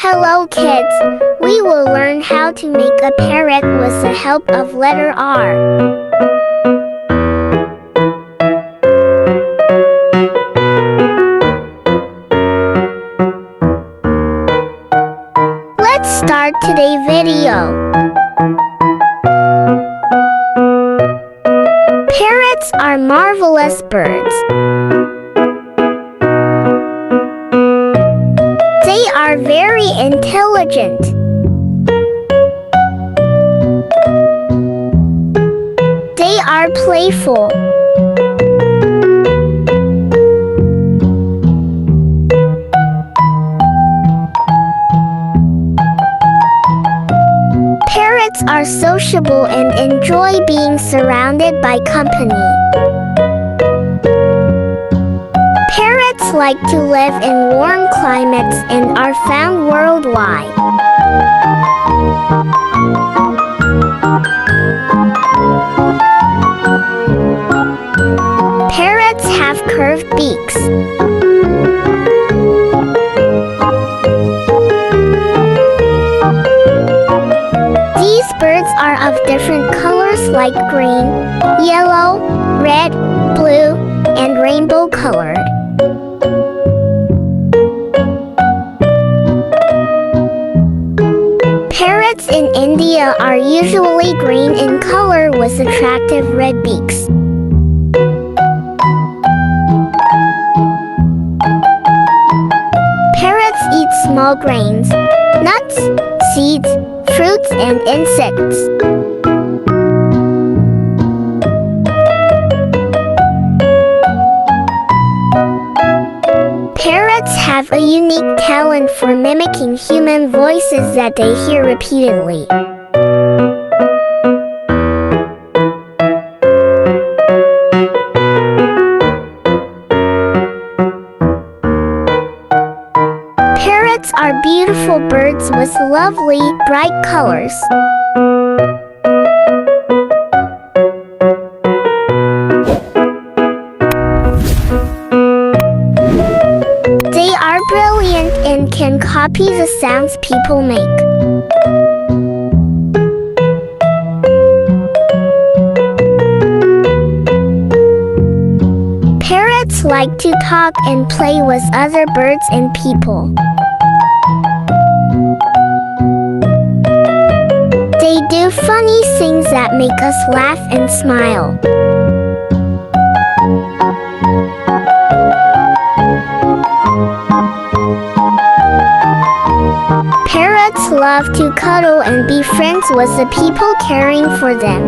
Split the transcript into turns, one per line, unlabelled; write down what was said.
Hello kids! We will learn how to make a parrot with the help of letter R. Let's start today's video. Parrots are marvelous birds. They are very intelligent. They are playful. Parrots are sociable and enjoy being surrounded by company. Parrots like to live in warm climates and are found worldwide. Parrots have curved beaks. These birds are of different colors like green, yellow, red, blue, and rainbow colored. Parrots in India are usually green in color with attractive red beaks. Parrots eat small grains, nuts, seeds, fruits, and insects. Parrots have a unique talent for mimicking human voices that they hear repeatedly. Parrots are beautiful birds with lovely, bright colors. They are brilliant and can copy the sounds people make. Parrots like to talk and play with other birds and people. They do funny things that make us laugh and smile. Parrots love to cuddle and be friends with the people caring for them.